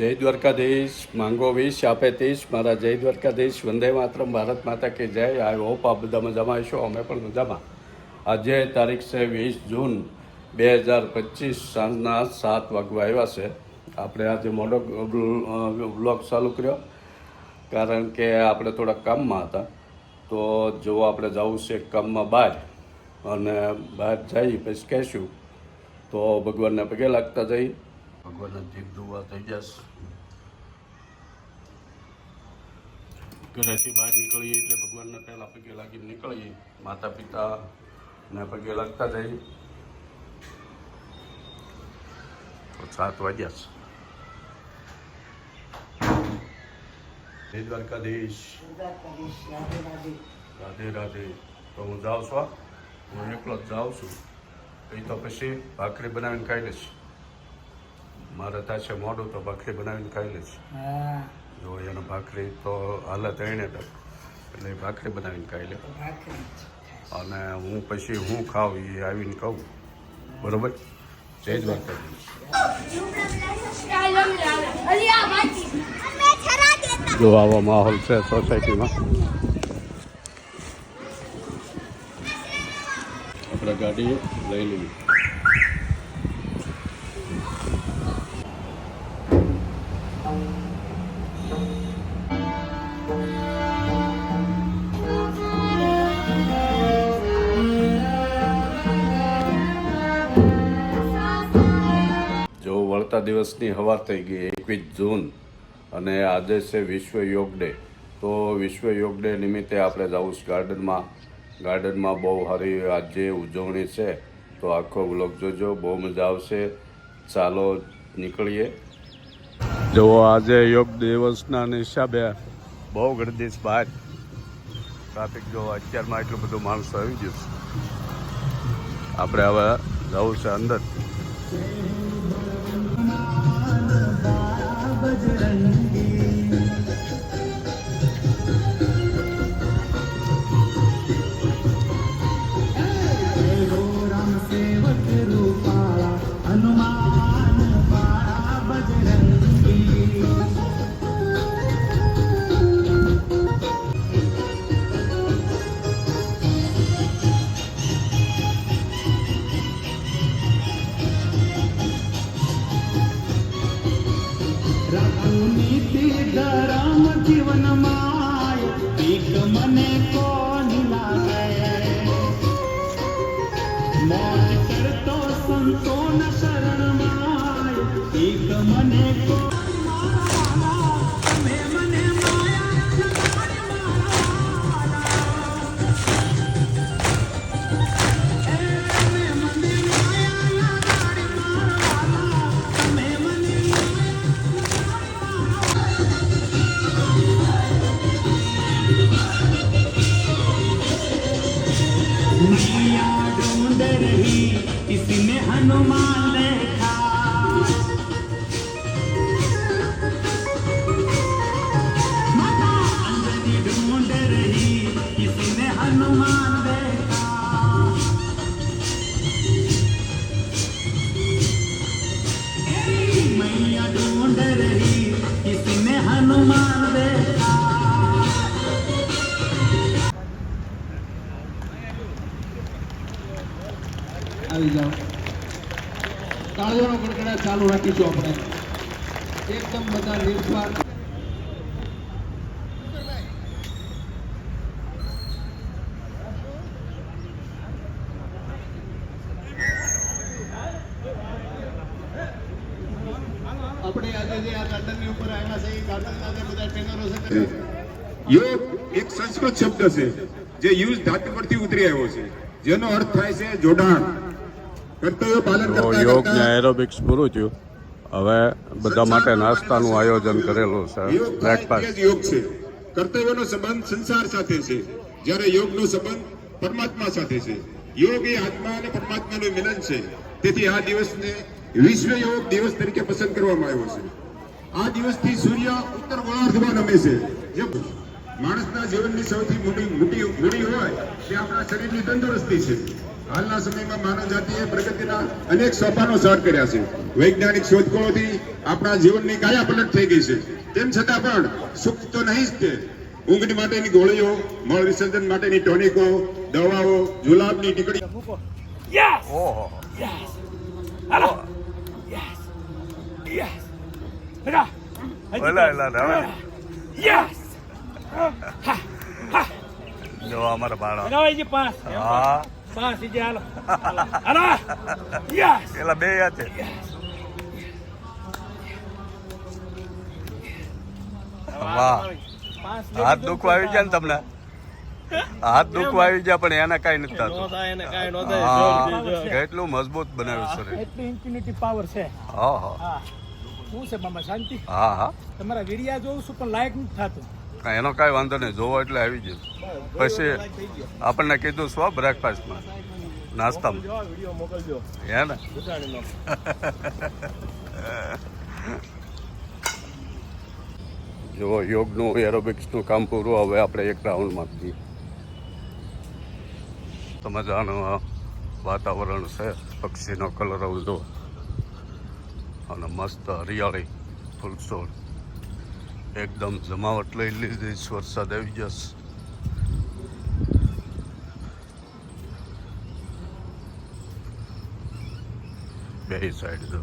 જય દ્વારકાધીશ. માંગો 20 આપે 30. મારા જય દ્વારકાધીશ. વંદે માતરમ. ભારત માતા કે જય. આઈ હોપ આપ બધા મજામાં હશો. અમે પણ મજામાં. આજે તારીખ છે 20 જૂન 2025 સાંજના 7 વાગવા આવ્યા છે. આપણે આજે મોડો બ્લોગ ચાલુ કર્યો કારણ કે આપણે થોડા કામમાં હતા. તો જો આપણે જવું છે કામમાં બહાર, અને બહાર જઈ પછી કહેશું તો ભગવાનને પગે લાગતા જઈ. ભગવાનના જીભ ધોવા થઈ જશે. ઘરેથી બહાર નીકળીએ એટલે ભગવાનને પહેલાં પગે લાગીને નીકળીએ. માતા પિતાને પગે લાગતા જઈએ. તો 7 વાગ્યા છે. જય દ્વારકાધીશ. રાધે રાધે. તો હું જાઉં છું, હું એકલો જ જાઉં છું. એ તો પછી ભાખરી બનાવીને ખાઈ લઈશ. મારે થશે મોડું તો ભાખરી બનાવીને ખાઈ લઈશ. જો એનો ભાખરી તો હાલત એને તક, એટલે ભાખરી બનાવીને ખાઈ લે. અને હું પછી હું ખાઉં એ આવીને કહું. બરોબર. જય દ્વારકાધીશ. જો આવો માહોલ છે સોસાયટીમાં. આપણે ગાડી લઈ લેવી. વળતા દિવસની સવાર થઈ ગઈ 21 જૂન, અને આજે છે વિશ્વ યોગ ડે. તો વિશ્વ યોગ ડે નિમિત્તે આપણે જવું છે ગાર્ડનમાં બહુ સારી આજે ઉજવણી છે. તો આખો વ્લોગ જોજો, બહુ મજા આવશે. ચાલો નીકળીએ. જો આજે યોગ દિવસના હિસાબે બહુ ગર્દી છે બહાર. ટ્રાફિક જો અત્યારમાં એટલું બધું માણસો આવી ગયું છે. આપણે હવે જવું છે અંદર. इसने हनुमान देखा, माता अंजनी ढूंढ रही, इसने हनुमान देखा, मैया ढूंढ रही, इसने हनुमान देखा. આવી જાઓ. તાળીઓનો ગડગડાટ ચાલુ રાખીશું આપણે. એકદમ બધા નિર્સ્વાર્થ. આપણે આજે જે આ ગાર્ડનની ઉપર આવ્યા છે એ ગાર્ડનના જે બધા ટ્રેનરો છે. યોગ એક સંસ્કૃત શબ્દ છે જે યુઝ ધાતુ પરથી ઉતરી આવ્યો છે, જેનો અર્થ થાય છે જોડાણ. યોગને એરોબિક્સ પૂરું થયું. હવે બધા માટે નાસ્તાનું આયોજન કરેલું છે. બ્રેકફાસ્ટ. યોગ છે. કર્તવ્યનો સંબંધ સંસાર સાથે છે, જ્યારે યોગનો સંબંધ પરમાત્મા સાથે છે. યોગ એ આત્મા અને પરમાત્માનું મિલન છે. તેથી આ દિવસને વિશ્વ યોગ દિવસ તરીકે પસંદ કરવામાં આવ્યો છે. આ દિવસથી સૂર્ય ઉત્તર ગોળાર્ધમાં નમે છે. જે માણસના જીવનની સૌથી મોટી મૂડી હોય તે આપણા શરીરની તંદુરસ્તી છે. હાલના સમયમાં માનવ જાતિએ પ્રગતિના અનેક સોપાનો સર કર્યા છે. વૈજ્ઞાનિક શોધખોળોથી આપણા જીવનની કાયાપલટ થઈ ગઈ છે. તેમ છતાં પણ સુખ તો નહીં જ તે. ઊંઘની માટેની ગોળીઓ, મળ વિસર્જન માટેની ટોનિકો, દવાઓ, જુલાબની ટીકડી ઓહો જો અમારા બાળક હા પેલા બે યાદ છે વાહ હાથ દુખવા આવી ગયા ને તમને હાથ દુખવા આવી ગયા પણ એને કઈ નથી થતું કેટલું મજબૂત બનાવ્યું શરીર એટલી ઇન્ફિનિટી પાવર છે. હા હા હા શું છે મામા શાંતિ? હા હા તમારા વિડિયા જોઉં છું પણ લાયક નથી થતું. એનો કાંઈ વાંધો નહીં જોવો એટલે આવી ગયું પછી આપણને કીધું સ્વ બ્રેકફાસ્ટમાં નાસ્તામાં વિડીયો મોકલજો હે ને દુકાનનો. જો યોગનું એરોબિક્સનું કામ પૂરું, હવે આપણે એક રાઉન્ડમાં જઈએ. તો મજાનું વાતાવરણ છે, પક્ષીનો કલર આવજો અને મસ્ત હરિયાળી ફૂલછોડ, એકદમ જમાવટ લઈ લીધી. વરસાદ આવી જશે. બે સાઈડ જો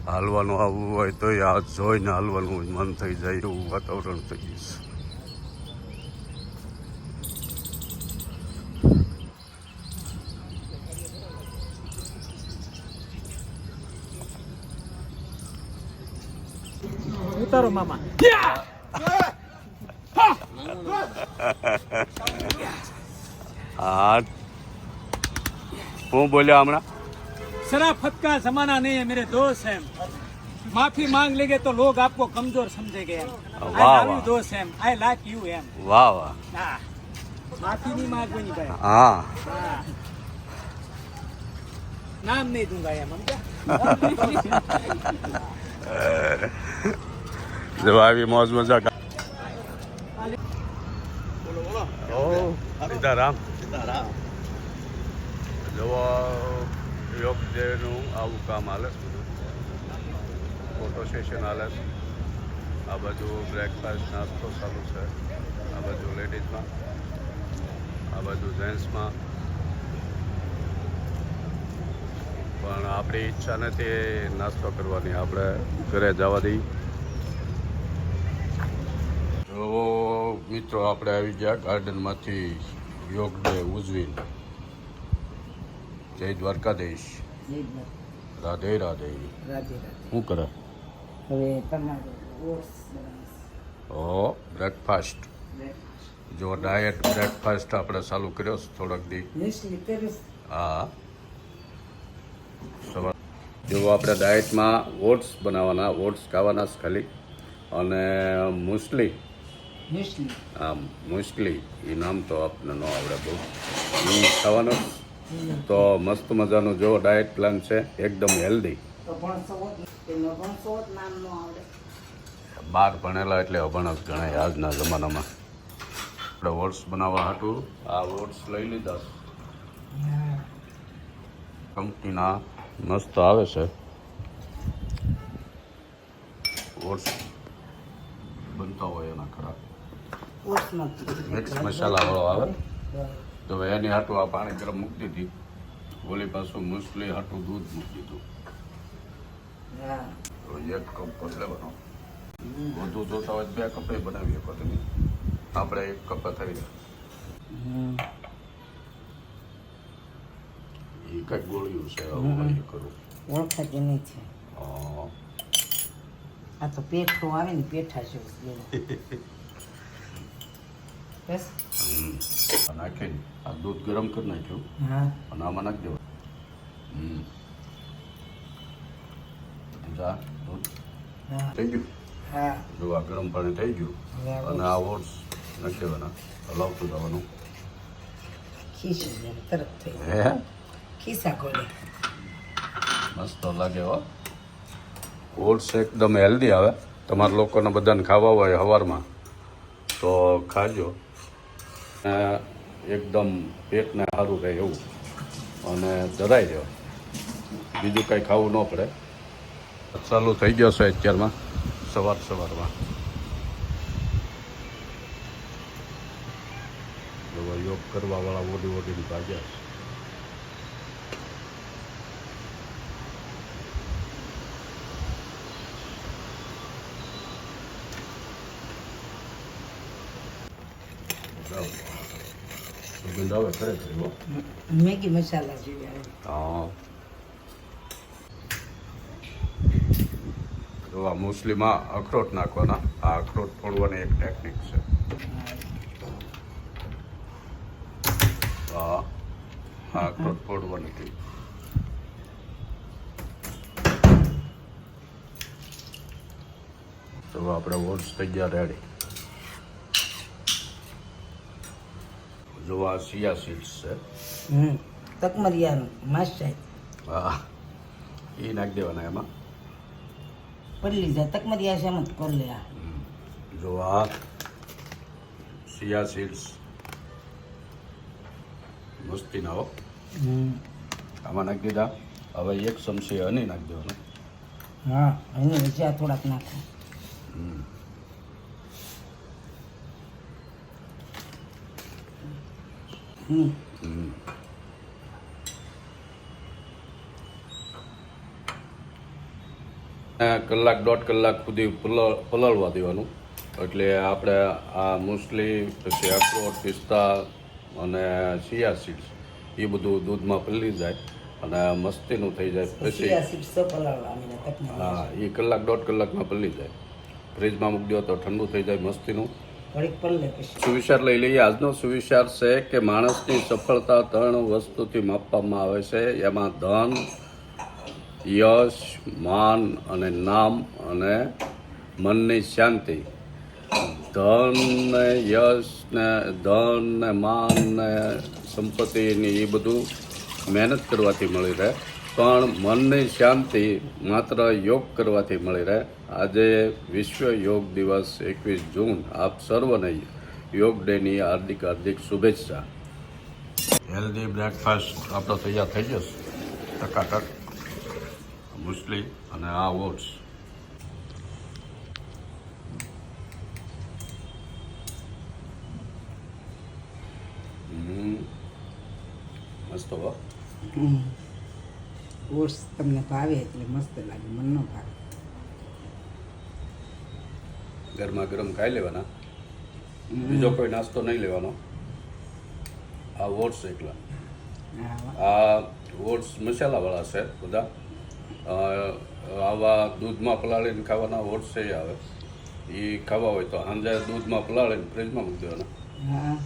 હાલવાનું આવવું હોય તો આ જોઈને હાલવાનું મન થઈ જાય એવું વાતાવરણ થઈ ગયું છે. ઉતારો મામા. હા હું બોલ્યો હમણાં? शराफत का जमाना नहीं है मेरे दोस्त हैं. माफी मांग लेंगे तो लोग आपको कमजोर समझेंगे. वाह, आई लव वाह. यू दोस्त हैं. आई लाइक यू एम. વાહ વાહ. હા माफी नहीं मांगनी भाई. હા हाँ नाम नहीं दूंगा एम समझा. જો આવી મોજ મજા સીતારામ. જો યોગ ડેનું આવું કામ હાલે છે, ફોટો સેશન હાલે છે. આ બાજુ બ્રેકફાસ્ટ નાસ્તો ચાલુ છે, આ બાજુ લેડીઝમાં, આ બાજુ જેન્ટ્સમાં. પણ આપણી ઈચ્છા નથી નાસ્તો કરવાની, આપણે ઘરે જવા દઈએ. જો મિત્રો આપણે આવી ગયા ગાર્ડનમાંથી યોગ ડે ઉજવીને. જય દ્વારકાધીશ. રાધે રાધે. શું કરે? હવે તમારું ઓટ્સ બનાવીશ. ઓ બ્રેકફાસ્ટ. જો ડાયટ બ્રેકફાસ્ટ આપણે ચાલુ કર્યો છે થોડાક દી. મ્યુસલી કરીશ. હા સવાર જો આપણે ડાયટમાં ઓટ્સ બનાવવાના, ઓટ્સ ખાવાના છે ખાલી, અને મુસલી. મ્યુસલી. આમ મુસલી એ નામ તો આપને ન આવડે બહુ, એ ખાવાનું. તો મસ્ત મજાનું જો ડાયટ પ્લાન છે, એકદમ હેલ્ધી. તો ભણશો હોત તેનો ભણશો હોત નામ ન આવડે. બાર ભણેલા એટલે અભણ જ ગણાય આજના જમાનામાં. આપણે ઓટ્સ બનાવવા હાટું આ ઓટ્સ લઈ લીધા. કંપનીના મસ્ત આવે છે ઓટ્સ, બનતા હોય એના ખરા. ઓટ્સ નથી. મિક્સ મસાલાવાળો આવે. તો હવે એની હાટું આ પાણી ગરમ મૂકી દીધી, ઓલી પાછું મુસલી હાટું દૂધ મૂકી દીધું. હા. તો એક કપ પતલે બનાવો. વધુ જોતા હોય 2 કપ બનાવી શકો તમે. આપણે 1 કપ થઈ જાય. એ કઈ ગોળ્યું છે હવે એ કરું. ઓળખાતી નહીં છે. હા. આ તો પેઠું આવે ને પેઠા છે. બસ. આ નાખીને આ દૂધ ગરમ કરી નાખ્યું હા. અને આમાં નાખી દેવું. જા દૂધ હા. થઈ ગયું. હા. જો આ ગરમ પાણી થઈ ગયું હવે આ અને આ ઓટ્સ નાખી દેવાના, હલાવતું જવાનું. ખીસું જેમ તરત થઈ જાય. હે ખીસા ખોલે. મસ્ત લાગે હો. ઓટ્સ એકદમ હેલ્ધી આવે. તમારા લોકોને બધાને ખાવા હોય સવારમાં તો ખાજો. એકદમ પેટને સારું રહે એવું અને ધરાઈ રહ્યો, બીજું કંઈ ખાવું ન પડે. ચાલુ થઈ ગયો છે અત્યારમાં સવારમાં. યોગ કરવાવાળા ઓડી ભાગ્યા છે. સુગંધ આવે ખરેખર એવો. મેગી મસાલા જેવી આવે. હા, તો આ મુસ્લીમાં અખરોટ નાખવાના. આ અખરોટ ફોડવાની એક ટેકનિક છે. હા, અખરોટ ફોડવાની હતી. તો આપણે ઓટ્સ થઈ ગયા રેડી. જો આ સિયા સીડ્સ છે. તકમરિયાનું માસ્ટર હા, એ નાખી દેવાના એમાં. પડી લીધા તકમરિયા છે એમ જ કરી લે. જો આ સિયા સીડ્સ મસ્તીના હો. આમાં નાખી દીધા. હવે 1 ચમચી હની નાખી દેવાનું. હા, એની વચ્ચે આ થોડાક નાખો. કલાક 1.5 કલાક સુધી પલાળવા દેવાનું. એટલે આપણે આ મૂસલી, પછી અખરોટ, પિસ્તા અને સિયા સીડ્સ એ બધું દૂધમાં પલળી જાય અને મસ્તીનું થઈ જાય. પછી હા, એ કલાક 1.5 કલાકમાં પલળી જાય. ફ્રીજમાં મૂકી દો તો ઠંડુ થઈ જાય મસ્તીનું. સુવિચાર લઈ લઈએ. આજનો સુવિચાર છે કે માણસની સફળતા 3 વસ્તુથી માપવામાં આવે છે. એમાં ધન, યશ, માન અને નામ અને મનની શાંતિ. ધન ને યશ ને ધન ને માન ને સંપત્તિ ને એ બધું મહેનત કરવાથી મળી રહે, પણ મનની શાંતિ માત્ર યોગ કરવાથી મળી રહે. આજે વિશ્વ યોગ દિવસ 21 જૂન. આપ સર્વને યોગ ડેની હાર્દિક શુભેચ્છા. હેલ્ધી બ્રેકફાસ્ટ આપણો તૈયાર થઈ જશે ટકાટક. મુસ્લી અને આ ઓટ્સ. મસ્ત હો. ઓટ્સ તમને ભાવે એટલે મસ્ત લાગે, મન ન ભાવે. ગરમા ગરમ ખાઈ લેવાના, બીજો કોઈ નાસ્તો નહીં લેવાનો. આ ઓટ્સ એકલા. આ ઓટ્સ મસાલાવાળા છે બધા. આવા દૂધમાં પલાળીને ખાવાના ઓટ્સ એ આવે. એ ખાવા હોય તો સાંજે દૂધમાં પલાળીને ફ્રીજમાં મૂકી દેવાના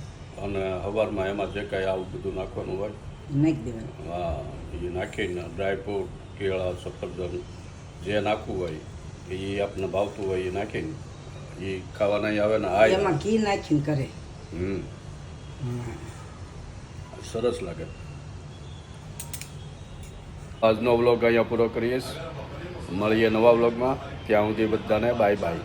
અને સવારમાં એમાં જે કાંઈ આવું બધું નાખવાનું હોય નાખી દેવાનું. હા, એ નાખીને ડ્રાયફ્રૂટ, કેળા, સફરજન જે નાખવું હોય એ આપણને ભાવતું હોય એ નાખીને એ ખાવાના આવે ને. આ એમાં ઘી નાખીને કરે. સરસ લાગે. આજનો વ્લોગ અહીંયા પૂરો કરીએ. મળીએ નવા વ્લોગમાં. ત્યાં સુધી બધાને બાય બાય.